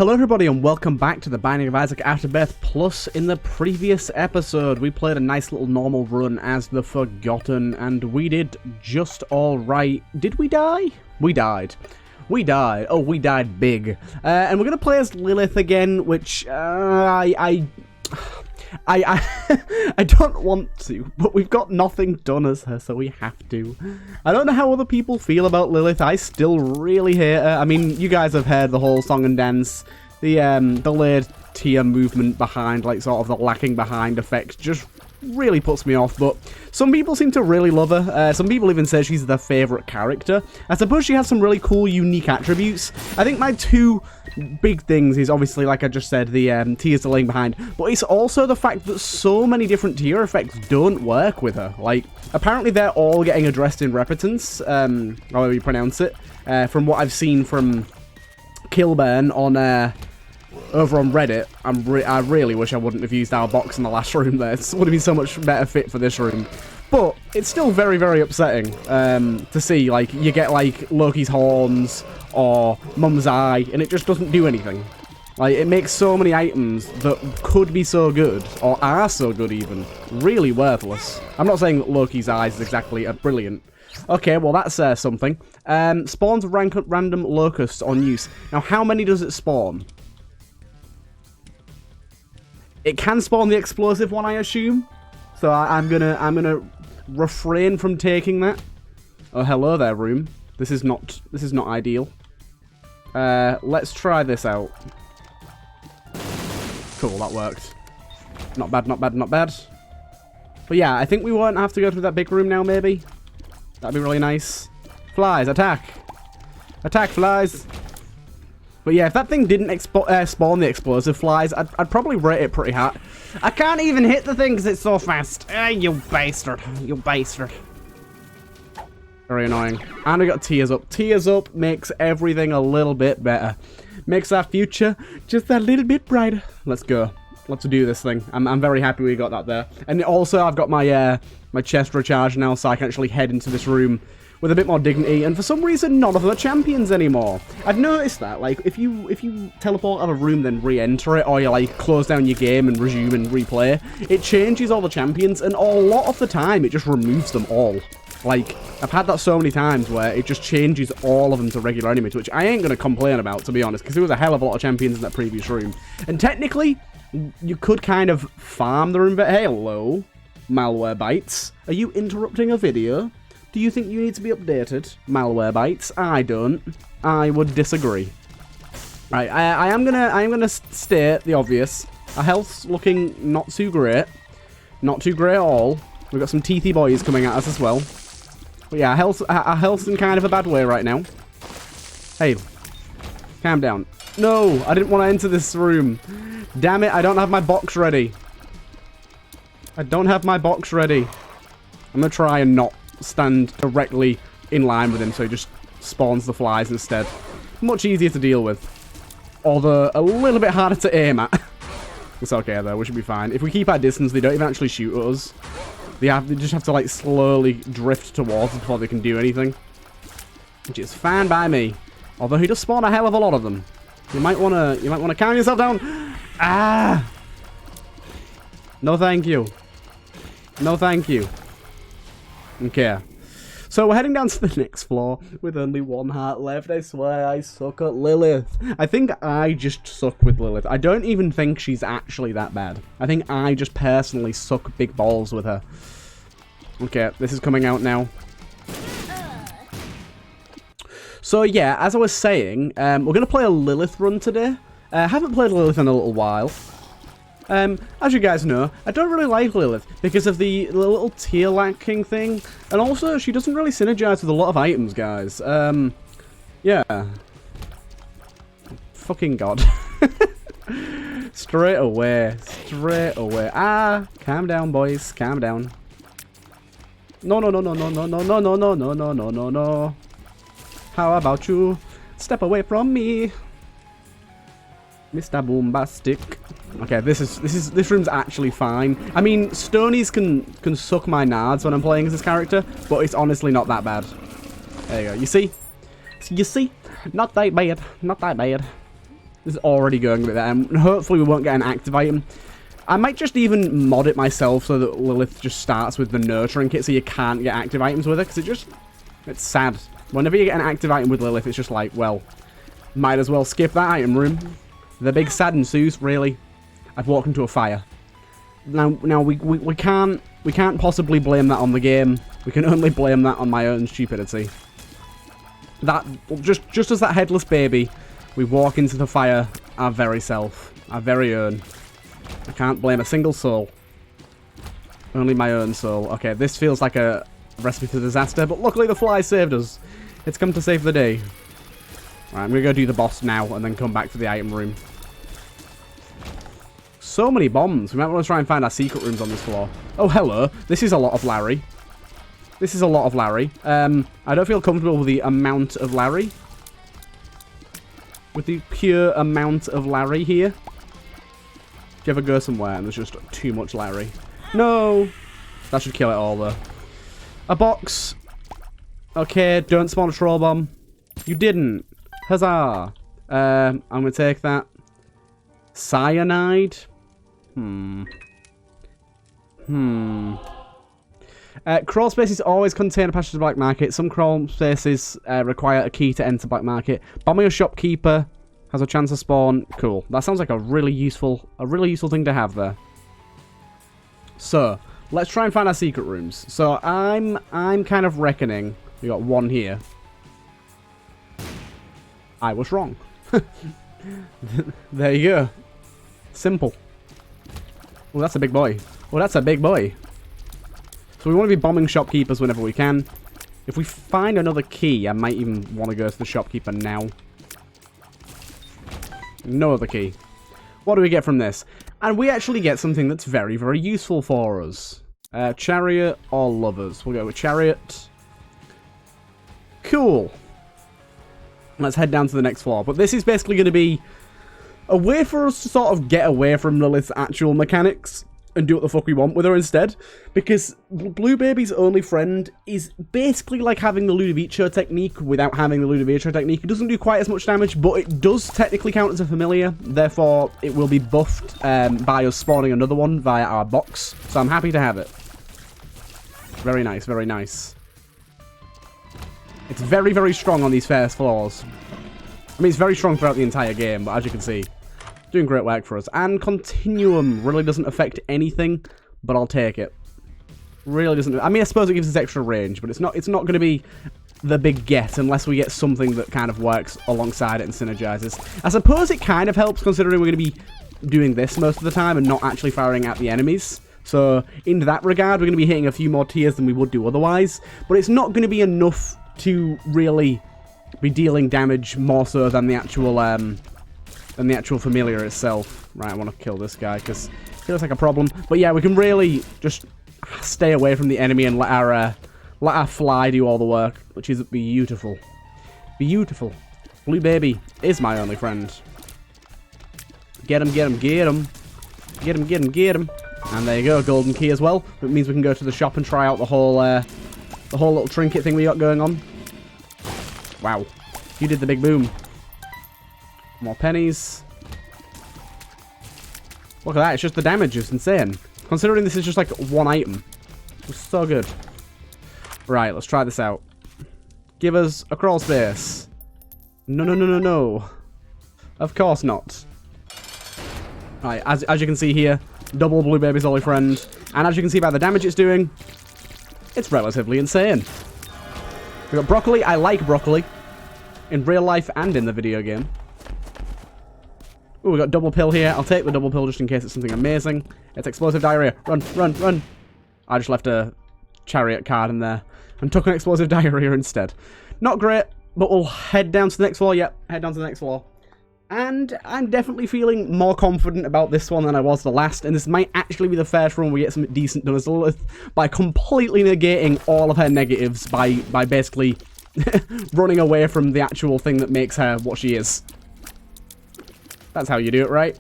Hello everybody and welcome back to the Binding of Isaac Afterbirth. Plus, in the previous episode, we played a nice little normal run as the Forgotten, and we did just alright. Did we die? We died. We died. Oh, we died big. And we're going to play as Lilith again, which I don't want to, but we've got nothing done as her, so we have to. I don't know how other people feel about Lilith. I still really hate her. I mean, you guys have heard the whole song and dance, the layered tier movement behind, like, sort of the lacking behind effect just really puts me off, but some people seem to really love her. Some people even say she's their favourite character. I suppose she has some really cool, unique attributes. I think my two big things is obviously, like I just said, the tiers are laying behind, but it's also the fact that so many different tier effects don't work with her. Like, apparently they're all getting addressed in repetence, however you pronounce it, from what I've seen from Kilburn on over on Reddit. I really wish I wouldn't have used our box in the last room there. It would have been so much better fit for this room. But it's still very, very upsetting to see, like, you get, like, Loki's horns or Mum's eye, and it just doesn't do anything. Like, it makes so many items that could be so good, or are so good even, really worthless. I'm not saying that Loki's eyes is exactly brilliant. Okay, well, that's something. Spawns random locusts on use. Now, how many does it spawn? It can spawn the explosive one, I assume. So I'm gonna refrain from taking that. Oh, hello there, room. This is not ideal. Let's try this out. Cool, that worked. Not bad, not bad, not bad. But yeah, I think we won't have to go through that big room now, maybe. That'd be really nice. Flies, attack! Attack, flies! But yeah, if that thing didn't spawn the explosive flies, I'd probably rate it pretty high. I can't even hit the thing because it's so fast. You bastard. You bastard. Very annoying. And we got tears up. Tears up makes everything a little bit better. Makes our future just a little bit brighter. Let's go. Let's do this thing. I'm very happy we got that there. And also, I've got my my chest recharged now, so I can actually head into this room with a bit more dignity, and for some reason, none of them are champions anymore. I've noticed that, like, if you teleport out of a room, then re-enter it, or you, like, close down your game and resume and replay, it changes all the champions, and a lot of the time, it just removes them all. Like, I've had that so many times where it just changes all of them to regular enemies, which I ain't gonna complain about, to be honest, because there was a hell of a lot of champions in that previous room. And technically, you could kind of farm the room, but hey, hello, Malware Bites. Are you interrupting a video? Do you think you need to be updated, Malware Bites? I don't. I would disagree. Right, I am gonna state the obvious. Our health's looking not too great. Not too great at all. We've got some teethy boys coming at us as well. But yeah, our health's in kind of a bad way right now. Hey, calm down. No, I didn't want to enter this room. Damn it, I don't have my box ready. I don't have my box ready. I'm gonna try and not stand directly in line with him, so he just spawns the flies instead. Much easier to deal with. Although, a little bit harder to aim at. It's okay, though. We should be fine. If we keep our distance, they don't even actually shoot at us. They just have to, like, slowly drift towards us before they can do anything. Which is fine by me. Although he does spawn a hell of a lot of them. You might wanna calm yourself down. Ah! No thank you. No thank you. Okay, so we're heading down to the next floor with only one heart left. I swear I suck at Lilith. I think I just suck with Lilith. I don't even think she's actually that bad. I think I just personally suck big balls with her. Okay, this is coming out now. So yeah, as I was saying, we're going to play a Lilith run today. I haven't played Lilith in a little while. As you guys know, I don't really like Lilith because of the little tier lacking thing, and also she doesn't really synergize with a lot of items, guys. Yeah. Fucking God. Straight away. Straight away. Ah, calm down, boys. Calm down. No, no, no, no, no, no, no, no, no, no, no, no, no, no, no. How about you step away from me, Mr. Boombastic? Okay, this room's actually fine. I mean, Stonies can suck my nards when I'm playing as this character, but it's honestly not that bad. There you go. You see? You see? Not that bad. Not that bad. This is already going a bit better. And hopefully we won't get an active item. I might just even mod it myself so that Lilith just starts with the nurturing kit so you can't get active items with it. Because it's sad. Whenever you get an active item with Lilith, it's just like, well, might as well skip that item room. The big sad ensues, really. I've walked into a fire. Now we can't possibly blame that on the game. We can only blame that on my own stupidity. That just as that headless baby, we walk into the fire our very self, our very own. I can't blame a single soul. Only my own soul. Okay, this feels like a recipe for disaster, but luckily the fly saved us. It's come to save the day. Right, I'm gonna go do the boss now and then come back to the item room. So many bombs. We might want to try and find our secret rooms on this floor. Oh, hello. This is a lot of Larry. This is a lot of Larry. I don't feel comfortable with the amount of Larry. With the pure amount of Larry here. Do you ever go somewhere and there's just too much Larry? No! That should kill it all, though. A box. Okay, don't spawn a troll bomb. You didn't. Huzzah. I'm going to take that. Cyanide. Crawl spaces always contain a passage to black market. Some crawl spaces require a key to enter black market. Bombing a shopkeeper has a chance to spawn. Cool. That sounds like a really useful thing to have there. So let's try and find our secret rooms. So I'm kind of reckoning we got one here. I was wrong. There you go. Simple. Oh, that's a big boy. Oh, that's a big boy. So we want to be bombing shopkeepers whenever we can. If we find another key, I might even want to go to the shopkeeper now. No other key. What do we get from this? And we actually get something that's very, very useful for us. Chariot or lovers? We'll go with chariot. Cool. Let's head down to the next floor. But this is basically going to be a way for us to sort of get away from Lilith's actual mechanics and do what the fuck we want with her instead. Because Blue Baby's only friend is basically like having the Ludovico technique without having the Ludovico technique. It doesn't do quite as much damage, but it does technically count as a familiar. Therefore, it will be buffed by us spawning another one via our box. So I'm happy to have it. Very nice, very nice. It's very, very strong on these first floors. I mean, it's very strong throughout the entire game, but as you can see, doing great work for us. And Continuum really doesn't affect anything, but I'll take it. Really doesn't. I mean, I suppose it gives us extra range, but it's not going to be the big get unless we get something that kind of works alongside it and synergizes. I suppose it kind of helps considering we're going to be doing this most of the time and not actually firing at the enemies. So in that regard, we're going to be hitting a few more tiers than we would do otherwise. But it's not going to be enough to really be dealing damage more so than the actual familiar itself. Right, I want to kill this guy because it feels like a problem. But yeah, we can really just stay away from the enemy and let our fly do all the work, which is beautiful. Beautiful. Blue Baby is my only friend. Get him, get him, get him. Get him, get him, get him. And there you go, golden key as well. It means we can go to the shop and try out the whole little trinket thing we got going on. Wow. You did the big boom. More pennies. Look at that, it's just the damage is insane. Considering this is just like one item. It's so good. Right, let's try this out. Give us a crawl space. No, no, no, no, no. Of course not. Right, as you can see here, double Blue Baby's only friend. And as you can see by the damage it's doing, it's relatively insane. We got broccoli. I like broccoli. In real life and in the video game. Ooh, we got double pill here. I'll take the double pill just in case it's something amazing. It's explosive diarrhea. Run, run, run. I just left a chariot card in there and took an explosive diarrhea instead. Not great, but we'll head down to the next floor. Yep, head down to the next floor. And I'm definitely feeling more confident about this one than I was the last. And this might actually be the first run we get something decent done as Lilith by completely negating all of her negatives by basically running away from the actual thing that makes her what she is. That's how you do it, right?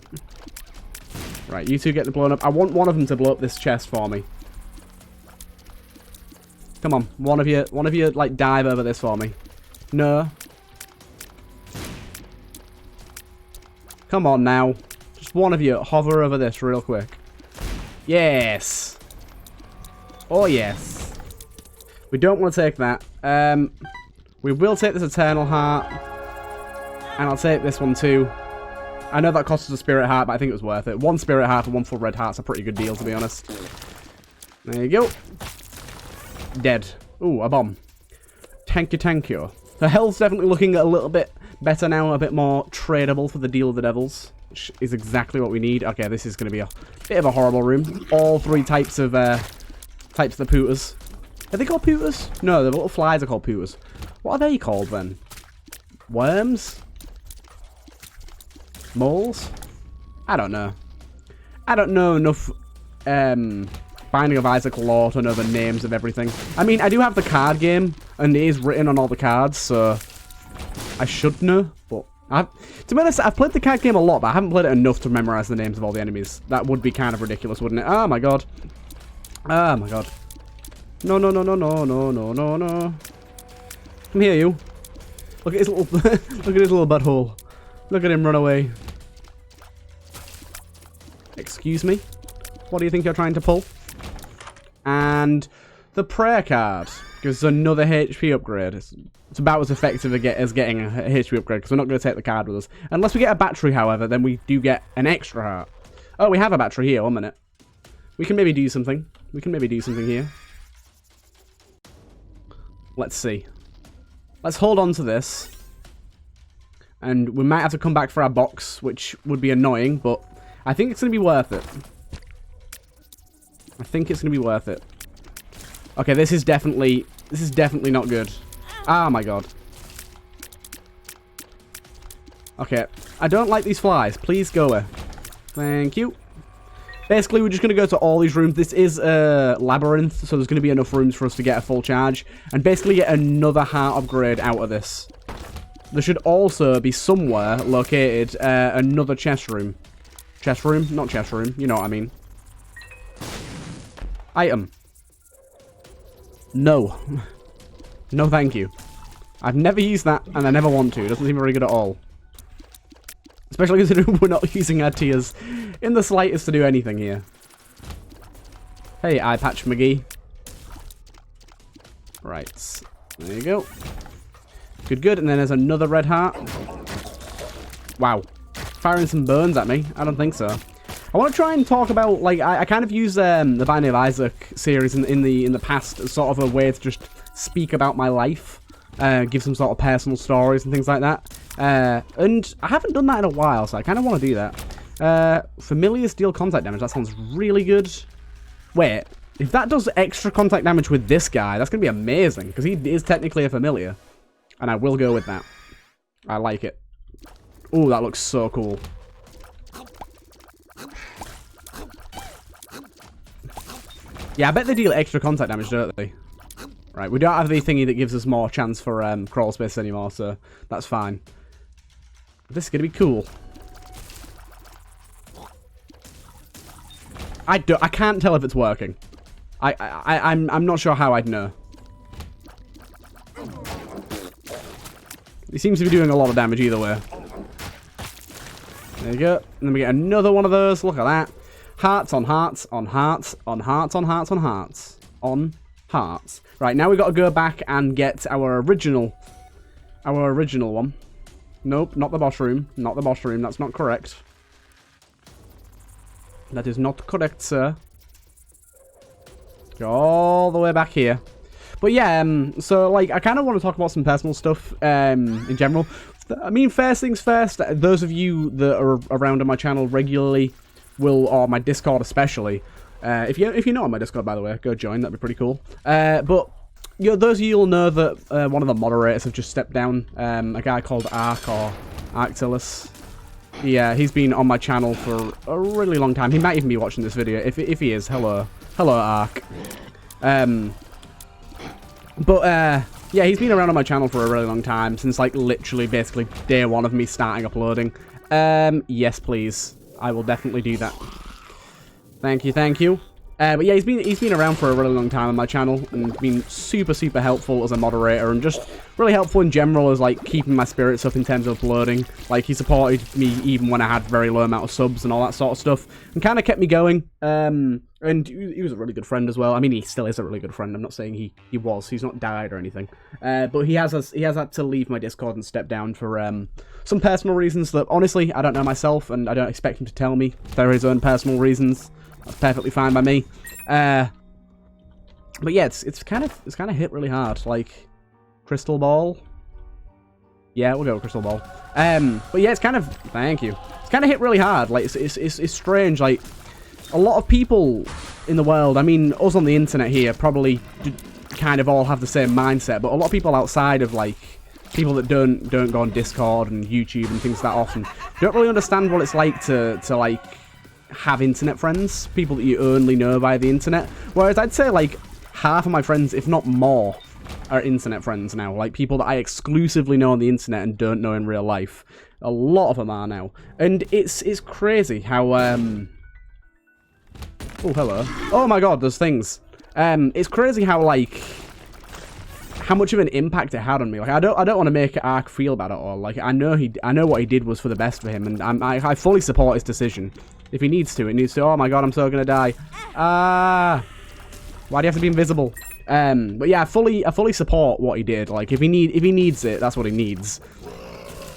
Right, you two get blown up. I want one of them to blow up this chest for me. Come on, one of you, like, dive over this for me. No. Come on now. Just one of you hover over this real quick. Yes. Oh, yes. We don't want to take that. We will take this Eternal Heart. And I'll take this one too. I know that cost us a Spirit Heart, but I think it was worth it. 1 Spirit Heart and 1 full Red Heart's a pretty good deal, to be honest. There you go. Dead. Ooh, a bomb. Thank you. The health's definitely looking a little bit better now, a bit more tradable for the Deal of the Devils, which is exactly what we need. Okay, this is going to be a bit of a horrible room. All 3 types of the pooters. Are they called pooters? No, the little flies are called pooters. What are they called then? Worms? Moles? I don't know. I don't know enough Binding of Isaac lore to know the names of everything. I mean, I do have the card game, and it is written on all the cards, so I should know. But to be honest, I've played the card game a lot, but I haven't played it enough to memorize the names of all the enemies. That would be kind of ridiculous, wouldn't it? Oh my god. Oh my god. No, no, no, no, no, no, no, no, no. Come here, you. Look at his little look at his little butthole. Look at him run away. Excuse me? What do you think you're trying to pull? And the prayer card gives us another HP upgrade. It's about as effective as getting a HP upgrade, because we're not going to take the card with us. Unless we get a battery, however, then we do get an extra heart. Oh, we have a battery here. 1 minute. We can maybe do something. We can maybe do something here. Let's see. Let's hold on to this. And we might have to come back for our box, which would be annoying, but I think it's going to be worth it. I think it's going to be worth it. Okay, this is definitely not good. Oh my god. Okay, I don't like these flies. Please go away. Thank you. Basically, we're just going to go to all these rooms. This is a labyrinth, so there's going to be enough rooms for us to get a full charge. And basically get another heart upgrade out of this. There should also be somewhere located another chest room. Chest room? Not chest room. You know what I mean. Item. No. No thank you. I've never used that, and I never want to. It doesn't seem very good at all. Especially considering we're not using our tiers in the slightest to do anything here. Hey, Eye Patch McGee. Right. There you go. Good, good. And then there's another red heart. Wow. Firing some burns at me? I don't think so. I want to try and talk about, like, I kind of use the Binding of Isaac series in the past as sort of a way to just speak about my life. Give some sort of personal stories and things like that. And I haven't done that in a while, so I kind of want to do that. Familiars deal contact damage. That sounds really good. Wait, if that does extra contact damage with this guy, that's going to be amazing, because he is technically a familiar. And I will go with that. I like it. Ooh, that looks so cool. Yeah, I bet they deal extra contact damage, don't they? Right, we don't have the thingy that gives us more chance for crawl space anymore, so that's fine. This is going to be cool. I can't tell if it's working. I'm not sure how I'd know. He seems to be doing a lot of damage either way. There you go. And then we get another one of those. Look at that. Hearts on hearts on hearts on hearts on hearts on hearts on hearts. Right, now we've got to go back and get our original one. Nope, not the boss room. Not the boss room. That's not correct. That is not correct, sir. Go all the way back here. But yeah, so like I kind of want to talk about some personal stuff in general. I mean, first things first, those of you that are around on my channel regularly will, or my Discord especially, if you're not on my Discord, by the way, go join, that'd be pretty cool. But you know, those of you will know that one of the moderators have just stepped down, a guy called Ark, or Arctilus. Yeah, he's been on my channel for a really long time. He might even be watching this video. If he is, hello. Hello, Ark. Yeah, he's been around on my channel for a really long time, since, like, literally, basically, day one of me starting uploading. Yes, please. I will definitely do that. Thank you, thank you. But yeah, he's been around for a really long time on my channel and been super, super helpful as a moderator and just really helpful in general as, like, keeping my spirits up in terms of uploading. Like, he supported me even when I had very low amount of subs and all that sort of stuff and kind of kept me going. And he was a really good friend as well. I mean, he still is a really good friend. I'm not saying he was. He's not died or anything. But he has had to leave my Discord and step down for some personal reasons that, honestly, I don't know myself and I don't expect him to tell me. They're his own personal reasons. That's perfectly fine by me. But yeah, it's kind of hit really hard. Like, crystal ball. Yeah, we'll go with crystal ball. But yeah, it's kind of, thank you. It's kind of hit really hard. Like, it's strange. Like, a lot of people in the world, I mean, us on the internet here probably kind of all have the same mindset, but a lot of people outside of, like, people that don't go on Discord and YouTube and things that often don't really understand what it's like to like have internet friends, people that you only know via the internet. Whereas I'd say like half of my friends, if not more, are internet friends now. Like people that I exclusively know on the internet and don't know in real life. A lot of them are now, and it's crazy how oh hello, oh my god, there's things. It's crazy how like how much of an impact it had on me. Like I don't want to make Ark feel bad at all. Like I know what he did was for the best for him, and I fully support his decision. If he needs to, it needs to. Oh my god, I'm so gonna die. Why do you have to be invisible? But yeah, I fully support what he did. Like if he needs it, that's what he needs.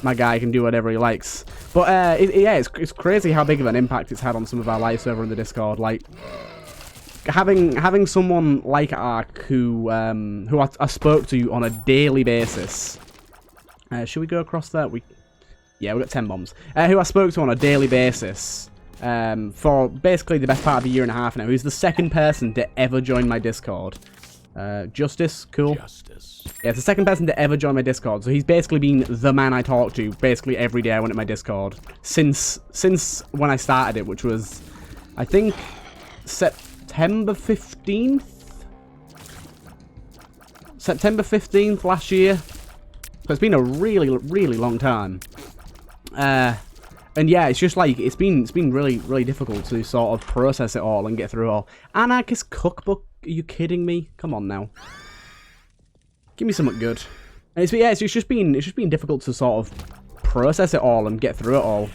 My guy can do whatever he likes. But yeah, it's crazy how big of an impact it's had on some of our lives over in the Discord. Like having someone like Ark who I spoke to on a daily basis. Should we go across that? Yeah, we got 10 bombs. Who I spoke to on a daily basis. For basically the best part of a year and a half now. He's the second person to ever join my Discord. Justice, cool. Justice. Yeah, it's the second person to ever join my Discord. So he's basically been the man I talk to basically every day I went to my Discord. Since when I started it, which was, I think, September 15th? September 15th last year. So it's been a really, really long time. And yeah, it's just like, it's been really, really difficult to sort of process it all and get through it all. Anarchist Cookbook? Are you kidding me? Come on now. Give me something good. And it's just been difficult to sort of process it all and get through it all.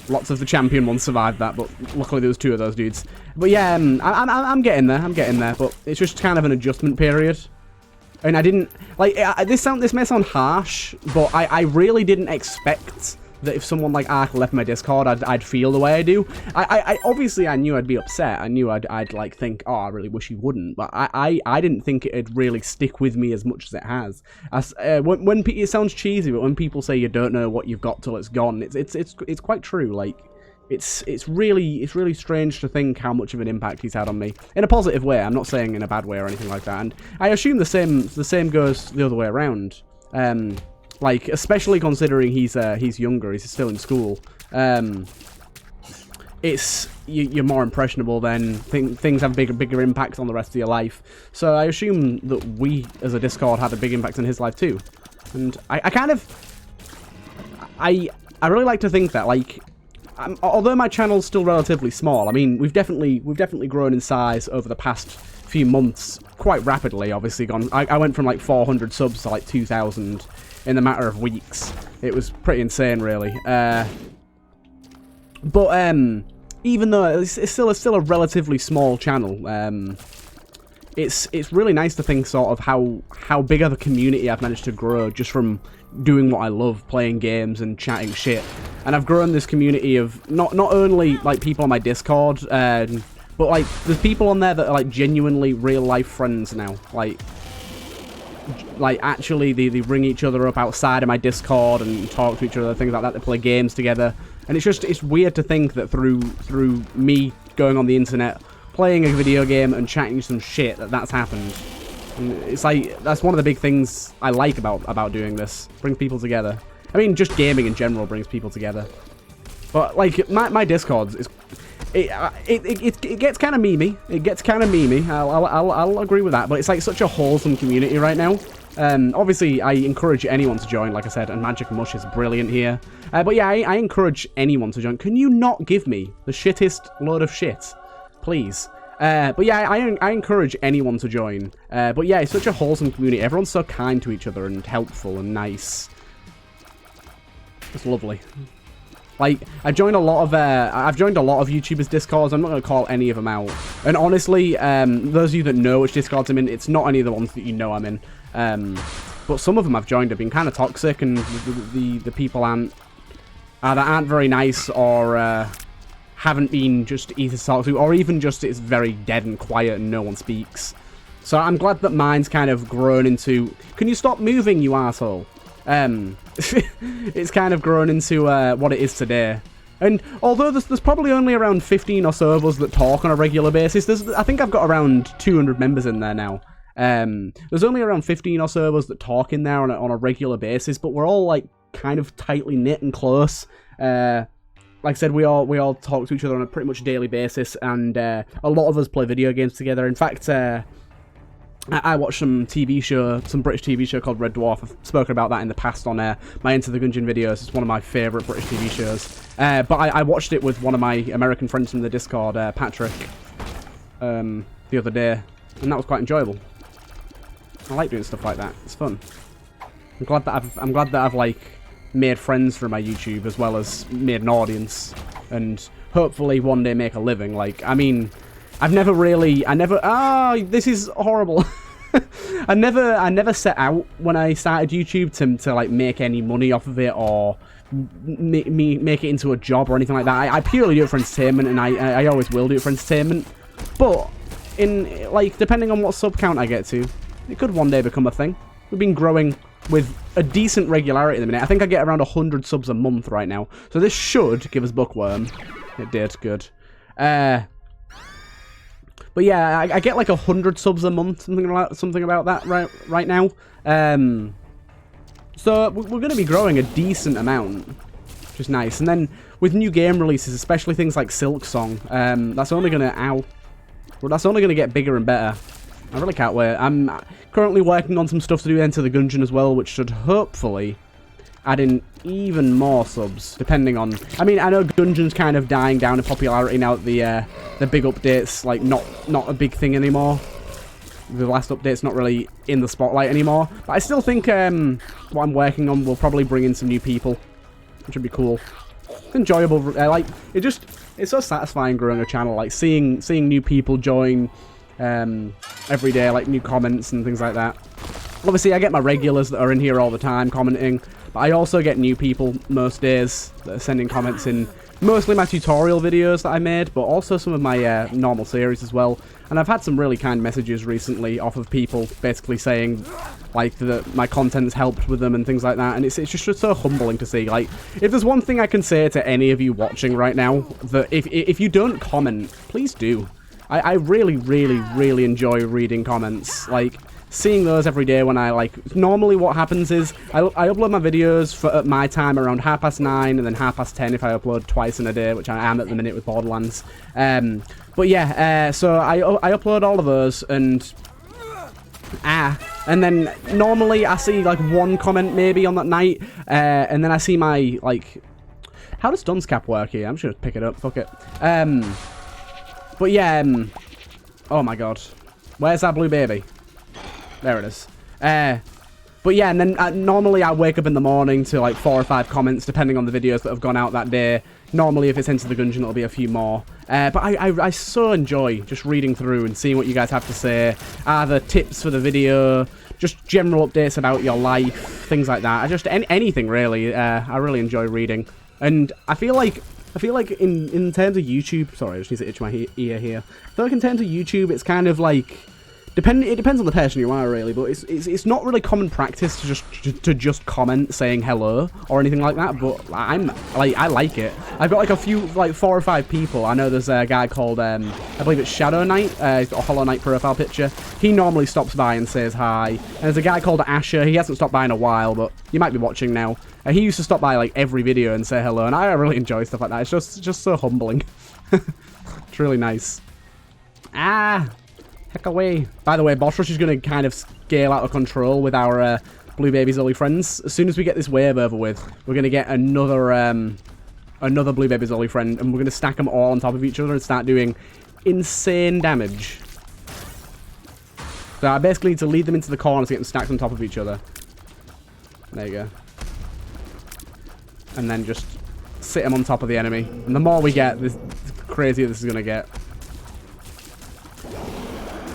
Lots of the champion ones survived that, but luckily there was 2 of those dudes. But yeah, I'm getting there, but it's just kind of an adjustment period. And I didn't, like, this may sound harsh, but I really didn't expect that if someone like Ark left my Discord, I'd feel the way I do. Obviously I knew I'd be upset. I knew I'd like think, oh, I really wish he wouldn't. But I didn't think it'd really stick with me as much as it has. When it sounds cheesy, but when people say you don't know what you've got till it's gone, it's quite true. Like, it's really strange to think how much of an impact he's had on me in a positive way. I'm not saying in a bad way or anything like that. And I assume the same goes the other way around. Like, especially considering he's younger, he's still in school. You're more impressionable then. Things have bigger impact on the rest of your life. So I assume that we, as a Discord, had a big impact on his life too. And I really like to think that, like, although my channel's still relatively small, I mean, we've definitely grown in size over the past few months quite rapidly. Obviously, I went from like 400 subs to like 2,000 in the matter of weeks. It was pretty insane, really. But even though it's still a relatively small channel, it's really nice to think sort of how big of a community I've managed to grow just from doing what I love, playing games and chatting shit. And I've grown this community of not only like people on my Discord, but like there's people on there that are like genuinely real life friends now. Like actually they ring each other up outside of my Discord and talk to each other, things like that. They play games together, and it's weird to think that through me going on the internet, playing a video game and chatting some shit, that's happened. And it's like, that's one of the big things I like about doing this. Brings people together. I mean, just gaming in general brings people together. But like my Discord it gets kind of memey. It gets kind of memey. I'll agree with that. But it's like such a wholesome community right now. Obviously, I encourage anyone to join, like I said, and Magic Mush is brilliant here. But yeah, I encourage anyone to join. Can you not give me the shittest load of shit? please. But yeah, I encourage anyone to join. But yeah, it's such a wholesome community. Everyone's so kind to each other and helpful and nice. It's lovely. Like, I've joined a lot of YouTubers' Discords. I'm not going to call any of them out. And honestly, those of you that know which Discords I'm in, it's not any of the ones that you know I'm in. But some of them I've joined have been kind of toxic, and the people that aren't very nice, or haven't been just easy to talk to, or even just it's very dead and quiet and no one speaks. So I'm glad that mine's kind of grown into, can you stop moving, you arsehole? It's kind of grown into what it is today. And although there's probably only around 15 or so of us that talk on a regular basis, I think I've got around 200 members in there now. There's only around 15 or so of us that talk in there on a regular basis, but we're all like kind of tightly knit and close. Like I said, we all talk to each other on a pretty much daily basis, and a lot of us play video games together. In fact, I watched some British TV show called Red Dwarf. I've spoken about that in the past on my Into the Gungeon videos. It's one of my favourite British TV shows. But I watched it with one of my American friends from the Discord, Patrick, the other day, and that was quite enjoyable. I like doing stuff like that. It's fun. I'm glad that I've like made friends for my YouTube as well as made an audience, and hopefully one day make a living. Like, I mean, this is horrible. I never set out when I started YouTube to like make any money off of it, or make it into a job or anything like that. I purely do it for entertainment, and I always will do it for entertainment. But in like, depending on what sub count I get to, it could one day become a thing. We've been growing with a decent regularity at the minute. I think I get around 100 subs a month right now, so this should give us bookworm. It did, good. But yeah, I get like 100 subs a month, something about that right now. So we're going to be growing a decent amount, which is nice. And then with new game releases, especially things like Silk Song, that's only going to get bigger and better. I really can't wait. I'm currently working on some stuff to do Enter the Gungeon as well, which should hopefully add in even more subs, depending on... I mean, I know Gungeon's kind of dying down in popularity now that the big update's like not a big thing anymore. The last update's not really in the spotlight anymore. But I still think what I'm working on will probably bring in some new people, which would be cool. It's enjoyable. Like, it's so satisfying growing a channel, like seeing new people join every day, like new comments and things like that. Obviously, I get my regulars that are in here all the time commenting, but I also get new people most days that are sending comments in, mostly my tutorial videos that I made, but also some of my normal series as well. And I've had some really kind messages recently off of people basically saying like that my content's helped with them and things like that, and it's just so humbling to see. Like, if there's one thing I can say to any of you watching right now, that if you don't comment, please do. I really, really, really enjoy reading comments. Like, seeing those every day when I, like... Normally what happens is I upload my videos at my time around 9:30 and then 10:30 if I upload twice in a day, which I am at the minute with Borderlands. But yeah, so I upload all of those, and... and then normally I see, like, one comment maybe on that night, and then I see my, like... How does Dunscap work here? I'm just gonna pick it up, fuck it. But yeah, oh my god. Where's that blue baby? There it is. But yeah, and then normally I wake up in the morning to like 4 or 5 comments, depending on the videos that have gone out that day. Normally, if it's Into the Gungeon, it'll be a few more. But I so enjoy just reading through and seeing what you guys have to say. Either tips for the video, just general updates about your life, things like that. Just anything, really. I really enjoy reading. And I feel like in terms of YouTube... Sorry, I just need to itch my ear here. I feel like in terms of YouTube, it's kind of like... It depends on the person you are, really, but it's not really common practice to just comment saying hello or anything like that. But I like it. I've got like a few, like 4 or 5 people. I know there's a guy called I believe it's Shadow Knight. He's got a Hollow Knight profile picture. He normally stops by and says hi. And there's a guy called Asher. He hasn't stopped by in a while, but you might be watching now. He used to stop by like every video and say hello, and I really enjoy stuff like that. It's just so humbling. It's really nice. Heck away. By the way, Boss Rush is going to kind of scale out of control with our Blue Baby Zully friends. As soon as we get this wave over with, we're going to get another Blue Baby Zully friend, and we're going to stack them all on top of each other and start doing insane damage. So I basically need to lead them into the corner to get them stacked on top of each other. There you go. And then just sit them on top of the enemy. And the more we get, the crazier this is going to get.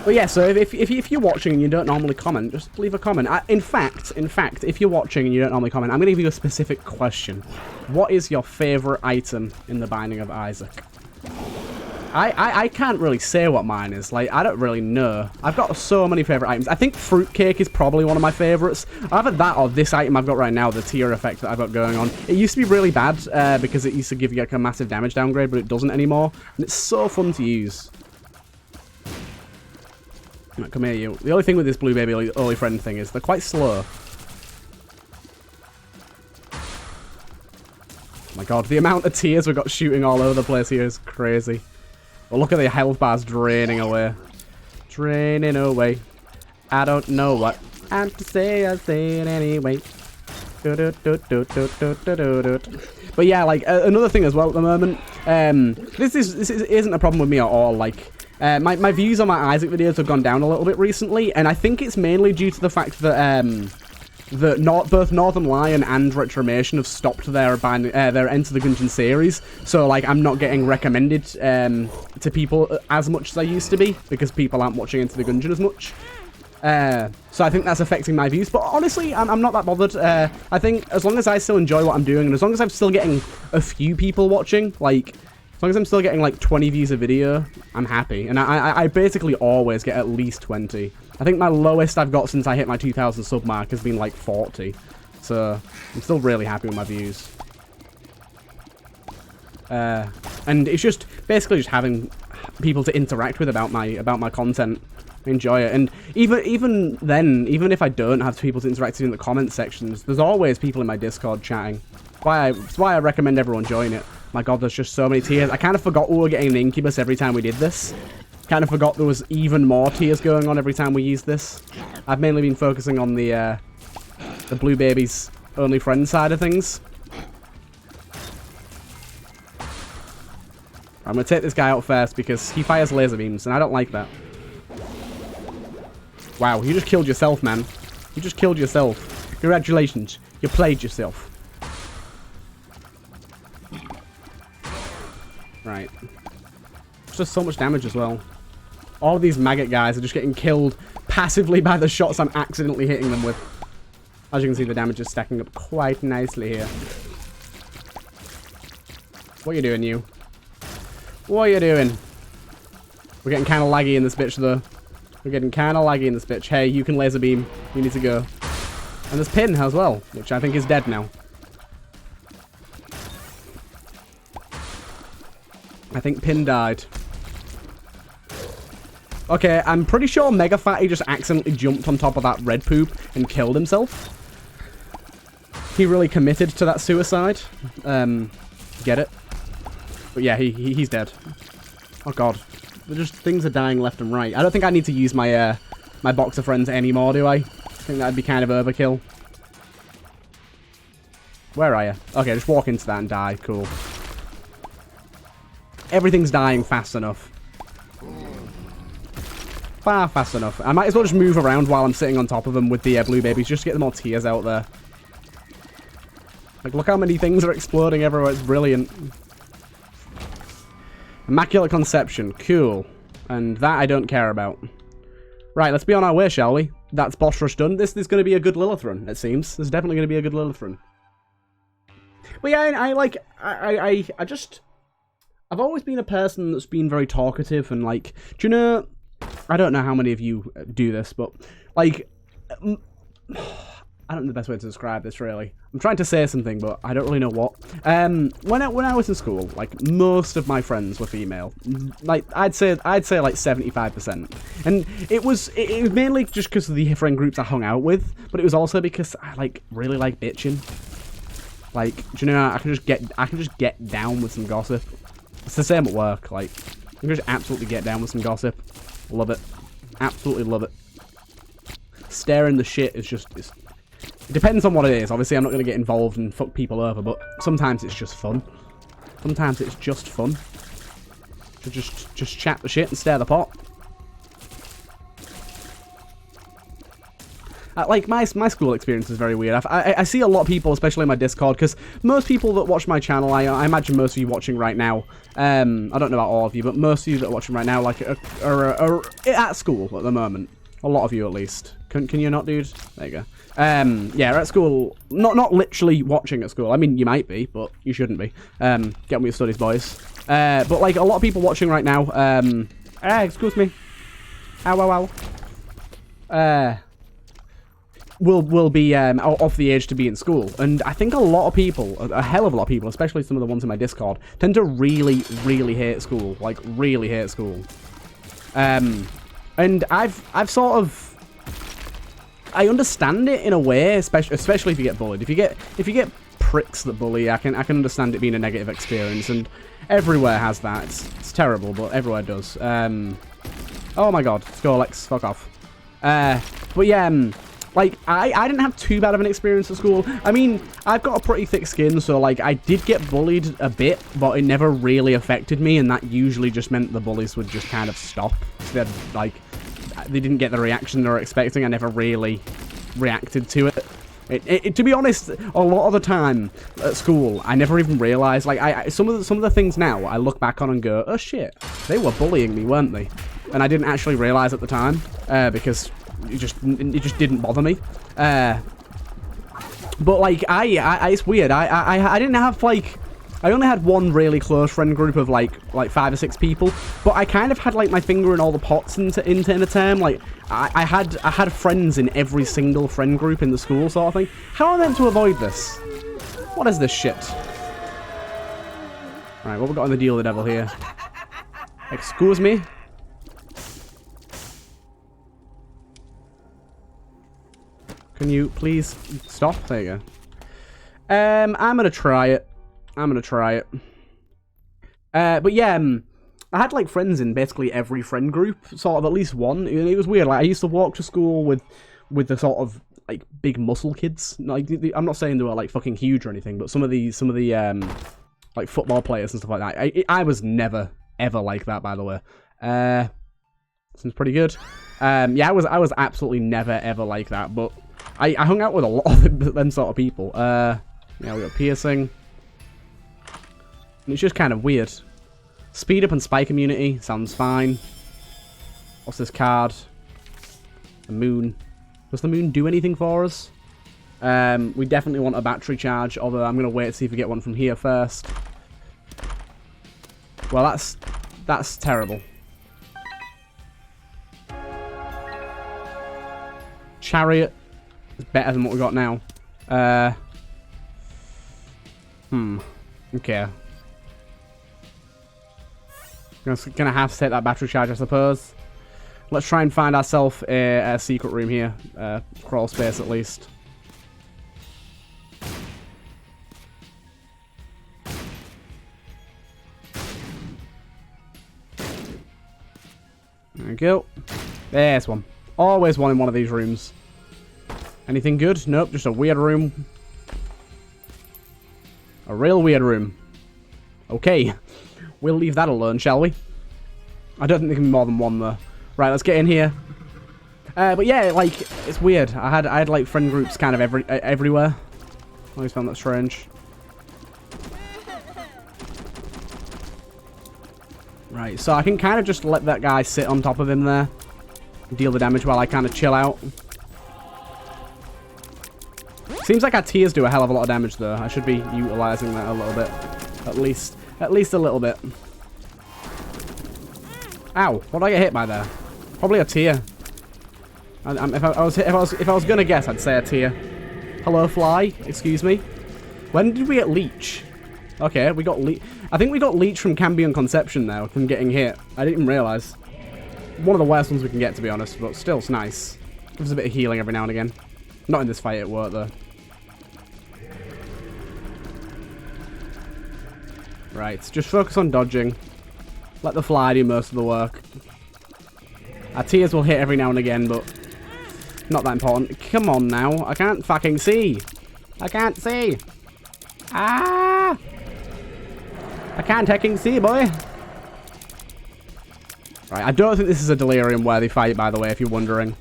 But yeah, so if you're watching and you don't normally comment, just leave a comment. In fact, if you're watching and you don't normally comment, I'm going to give you a specific question. What is your favourite item in the Binding of Isaac? I can't really say what mine is. Like, I don't really know. I've got so many favourite items. I think fruitcake is probably one of my favourites. Either that or this item I've got right now, the tear effect that I've got going on. It used to be really bad because it used to give you like a massive damage downgrade, but it doesn't anymore. And it's so fun to use. Right, come here, you. The only thing with this blue baby early friend thing is they're quite slow. Oh my god, the amount of tears we've got shooting all over the place here is crazy. Well, look at the health bars draining away. Draining away. I don't know what I'm to say, I say it anyway. But yeah, like, another thing as well at the moment, this isn't a problem with me at all, like, my views on my Isaac videos have gone down a little bit recently, and I think it's mainly due to the fact that, both Northern Lion and Retromation have stopped their Enter the Gungeon series, so like I'm not getting recommended to people as much as I used to be, because people aren't watching Enter the Gungeon as much. So I think that's affecting my views, but honestly, I'm not that bothered. I think as long as I still enjoy what I'm doing, and as long as I'm still getting a few people watching, like, as long as I'm still getting like 20 views a video, I'm happy. And I basically always get at least 20. I think my lowest I've got since I hit my 2,000 sub mark has been like 40. So I'm still really happy with my views. And it's just basically just having people to interact with about my content. I enjoy it. And even then, even if I don't have people to interact with in the comment sections, there's always people in my Discord chatting. That's why I recommend everyone join it. My god, there's just so many tears. I kind of forgot we were getting an incubus every time we did this. Kind of forgot there was even more tears going on every time we used this. I've mainly been focusing on the blue baby's only friend side of things. I'm going to take this guy out first because he fires laser beams, and I don't like that. Wow, you just killed yourself, man. You just killed yourself. Congratulations. You played yourself. Right. It's just so much damage as well. All of these maggot guys are just getting killed passively by the shots I'm accidentally hitting them with. As you can see, the damage is stacking up quite nicely here. What are you doing, you? What are you doing? We're getting kind of laggy in this bitch, though. We're getting kind of laggy in this bitch. Hey, you can laser beam. You need to go. And there's Pin as well, which I think is dead now. I think Pin died. Okay, I'm pretty sure Mega Fatty just accidentally jumped on top of that red poop and killed himself. He really committed to that suicide. Get it? But yeah, he's dead. Oh god. Things are dying left and right. I don't think I need to use my my boxer friends anymore, do I? I think that'd be kind of overkill. Where are you? Okay, just walk into that and die. Cool. Everything's dying fast enough. Far fast enough. I might as well just move around while I'm sitting on top of them with the blue babies, just to get them all tears out there. Like, look how many things are exploding everywhere. It's brilliant. Immaculate Conception. Cool. And that I don't care about. Right, let's be on our way, shall we? That's boss rush done. This is going to be a good Lilith run, it seems. This is definitely going to be a good Lilith run. But yeah, I've always been a person that's been very talkative and, like, do you know, I don't know how many of you do this, but, like, I don't know the best way to describe this, really. I'm trying to say something, but I don't really know what. When I was in school, like, most of my friends were female. Like, I'd say like 75%. And it was mainly just because of the friend groups I hung out with, but it was also because I, like, really like bitching. Like, do you know, I can just get down with some gossip. It's the same at work, like, I can just absolutely get down with some gossip. Love it. Absolutely love it. Staring the shit is just, it depends on what it is. Obviously, I'm not going to get involved and fuck people over, but sometimes it's just fun. Sometimes it's just fun. to just chat the shit and stir the pot. Like, my school experience is very weird. I see a lot of people, especially in my Discord, because most people that watch my channel, I imagine most of you watching right now, I don't know about all of you, but most of you that are watching right now, like, are at school at the moment. A lot of you, at least. Can you not, dude? There you go. Yeah, we're at school. Not literally watching at school. I mean, you might be, but you shouldn't be. Get on with your studies, boys. But, like, a lot of people watching right now, excuse me. Ow, ow, ow. Will be off the age to be in school. And I think a lot of people, a hell of a lot of people, especially some of the ones in my Discord, tend to really, really hate school. Like, really hate school. And I've sort of... I understand it in a way, especially if you get bullied. If you get pricks that bully, I can understand it being a negative experience. And everywhere has that. It's terrible, but everywhere does. Oh my god. Scorex, fuck off. But yeah, like, I didn't have too bad of an experience at school. I mean, I've got a pretty thick skin, so, like, I did get bullied a bit, but it never really affected me, and that usually just meant the bullies would just kind of stop. Instead, like, they didn't get the reaction they were expecting. I never really reacted to it. To be honest, a lot of the time at school, I never even realised, like, some of the things now I look back on and go, oh shit, they were bullying me, weren't they? And I didn't actually realise at the time, because it just didn't bother me. But like it's weird. I didn't have, like, I only had one really close friend group of like 5 or 6 people, but I kind of had, like, my finger in all the pots in a term. Like, I had friends in every single friend group in the school, sort of thing. How am I meant to avoid this? What is this shit? Right, what we got on the deal with the devil here? Excuse me. Can you please stop? There you go. I'm gonna try it. But yeah, I had, like, friends in basically every friend group, sort of at least one. It was weird. Like, I used to walk to school with the sort of, like, big muscle kids. Like, I'm not saying they were, like, fucking huge or anything, but some of the like, football players and stuff like that. I was never ever like that, by the way. Seems pretty good. Yeah, I was absolutely never ever like that, but I hung out with a lot of them sort of people. Yeah, we got piercing. And it's just kind of weird. Speed up and spike immunity sounds fine. What's this card? The moon. Does the moon do anything for us? We definitely want a battery charge, although I'm gonna wait to see if we get one from here first. Well, that's terrible. Chariot is better than what we got now. Okay. Gonna have to take that battery charge, I suppose. Let's try and find ourselves a secret room here. Crawl space, at least. There we go. There's one. Always one in one of these rooms. Anything good? Nope, just a weird room. A real weird room. Okay. We'll leave that alone, shall we? I don't think there can be more than one, though. Right, let's get in here. But yeah, like, it's weird. I had like, friend groups kind of everywhere. I always found that strange. Right, so I can kind of just let that guy sit on top of him there. Deal the damage while I kind of chill out. Seems like our tears do a hell of a lot of damage, though. I should be utilizing that a little bit. At least a little bit. Ow! What did I get hit by there? Probably a tear. If I was gonna guess, I'd say a tear. Hello, fly. Excuse me. When did we get leech? Okay, we got leech. I think we got leech from Cambion Conception now, from getting hit. I didn't even realize. One of the worst ones we can get, to be honest, but still, it's nice. Gives us a bit of healing every now and again. Not in this fight, it won't, though. Right, just focus on dodging. Let the fly do most of the work. Our tears will hit every now and again, but not that important. Come on now, I can't fucking see. I can't see. Ah! I can't fucking see, boy. Right, I don't think this is a delirium-worthy fight, by the way, if you're wondering.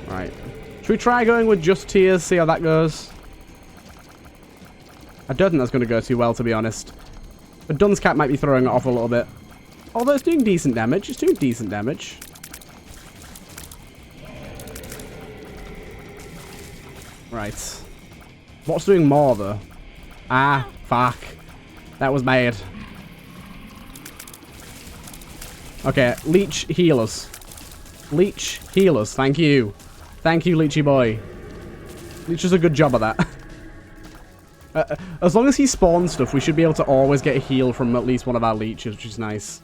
Right. Should we try going with just tears, see how that goes? I don't think that's going to go too well, to be honest. But Dun's Cat might be throwing it off a little bit. Although it's doing decent damage. It's doing decent damage. Right. What's doing more, though? Ah, fuck. That was bad. Okay, Leech, heal us. Leech, heal us. Thank you. Thank you, Leechy boy. Leech does a good job of that. As long as he spawns stuff, we should be able to always get a heal from at least one of our leeches, which is nice.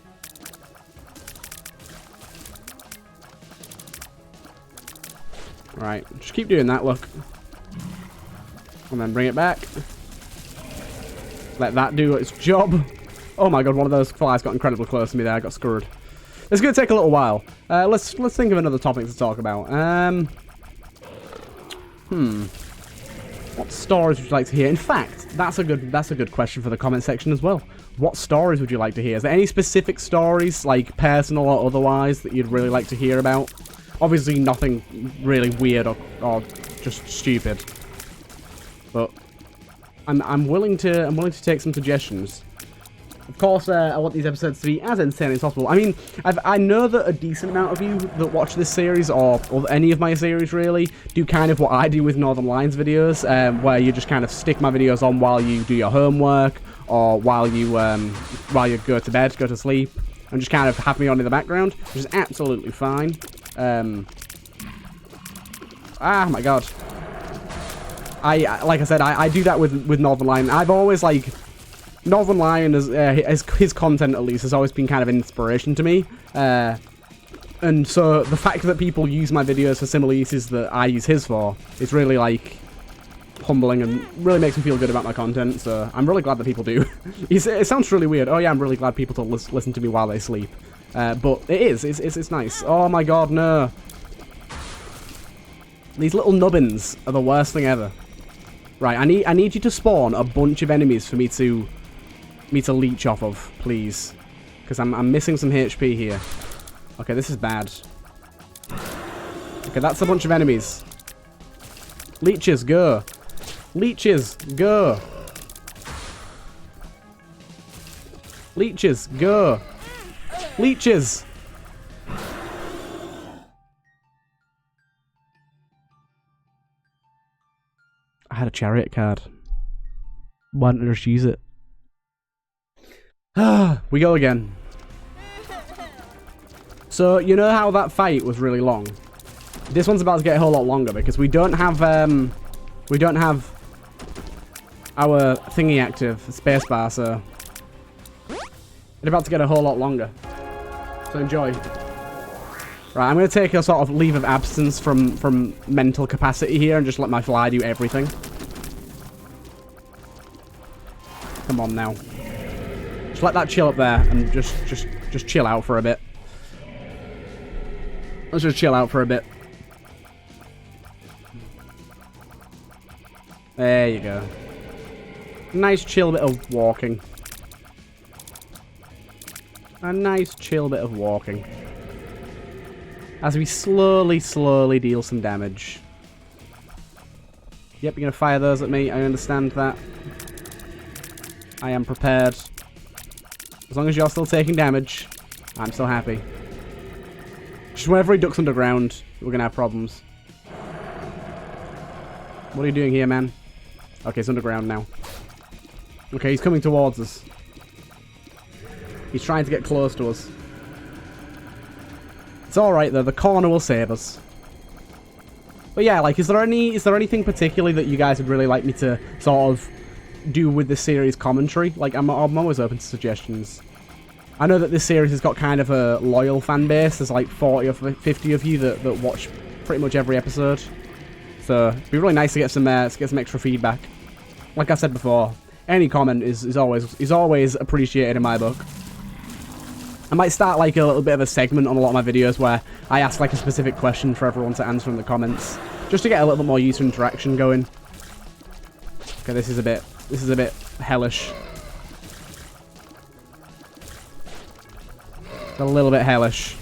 Right, just keep doing that, look. And then bring it back. Let that do its job. Oh my god, one of those flies got incredibly close to me there. I got screwed. It's going to take a little while. Let's think of another topic to talk about. What stories would you like to hear? In fact, that's a good question for the comment section as well. What stories would you like to hear? Is there any specific stories, like personal or otherwise, that you'd really like to hear about? Obviously, nothing really weird or just stupid. But I'm willing to take some suggestions. Of course, I want these episodes to be as insane as possible. I mean, I know that a decent amount of you that watch this series, or any of my series really, do kind of what I do with Northern Lions videos, where you just kind of stick my videos on while you do your homework, or while you go to bed, go to sleep, and just kind of have me on in the background, which is absolutely fine. Ah, my god. Like I said, I do that with Northern Lion. I've always, like... Northern Lion, as his content at least, has always been kind of an inspiration to me. And so the fact that people use my videos for similar uses that I use his for is really, like, humbling and really makes me feel good about my content. So I'm really glad that people do. It sounds really weird. Oh yeah, I'm really glad people to listen to me while they sleep. But it is. It's nice. Oh my god, no. These little nubbins are the worst thing ever. Right, I need you to spawn a bunch of enemies for me to leech off of, please. Because I'm missing some HP here. Okay, this is bad. Okay, that's a bunch of enemies. Leeches, go. Leeches, go. Leeches, go. Leeches. I had a chariot card. Why didn't I just use it? We go again. So, you know how that fight was really long? This one's about to get a whole lot longer because we don't have our thingy active, spacebar, so it's about to get a whole lot longer. So enjoy. Right, I'm going to take a sort of leave of absence from mental capacity here and just let my fly do everything. Come on now. Just let that chill up there and just chill out for a bit. Let's just chill out for a bit. There you go. Nice chill bit of walking. A nice chill bit of walking. As we slowly deal some damage. Yep, you're going to fire those at me. I understand that. I am prepared. As long as you're still taking damage, I'm still happy. Just whenever he ducks underground, we're going to have problems. What are you doing here, man? Okay, it's underground now. Okay, he's coming towards us. He's trying to get close to us. It's alright though, the corner will save us. But yeah, like, is there anything particularly that you guys would really like me to sort of do with this series commentary? Like, I'm always open to suggestions. I know that this series has got kind of a loyal fan base. There's like 40 or 50 of you that watch pretty much every episode. So it'd be really nice to get some extra feedback. Like I said before, any comment is always appreciated in my book. I might start like a little bit of a segment on a lot of my videos where I ask like a specific question for everyone to answer in the comments, just to get a little bit more user interaction going. Okay, this is a bit hellish. A little bit hellish.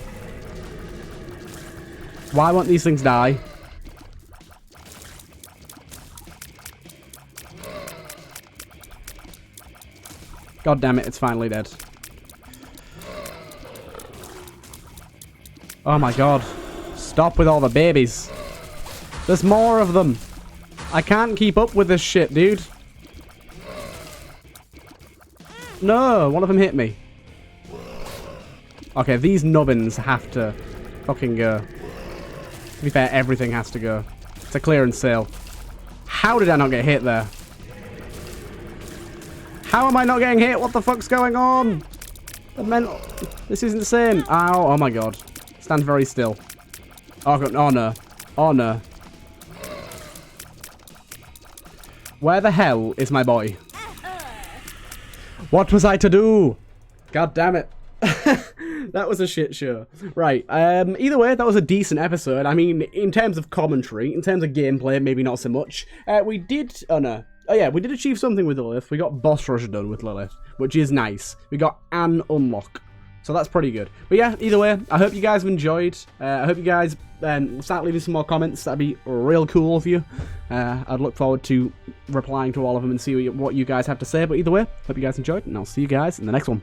Why won't these things die? God damn it, it's finally dead. Oh my god. Stop with all the babies. There's more of them. I can't keep up with this shit, dude. No, one of them hit me. Okay, these nubbins have to fucking go. To be fair, everything has to go. It's a clearance sale. How did I not get hit there? How am I not getting hit? What the fuck's going on? This is insane. Ow, oh my god. Stand very still. Oh god, oh no. Oh no. Where the hell is my boy? What was I to do? God damn it. That was a shit show. Right, either way, that was a decent episode. I mean, in terms of commentary, in terms of gameplay, maybe not so much. We did... Oh, no. Oh, yeah, we did achieve something with Lilith. We got boss rush done with Lilith, which is nice. We got an unlock. So that's pretty good. But yeah, either way, I hope you guys have enjoyed. I hope you guys start leaving some more comments. That'd be real cool of you. I'd look forward to replying to all of them and see what you guys have to say. But either way, hope you guys enjoyed, and I'll see you guys in the next one.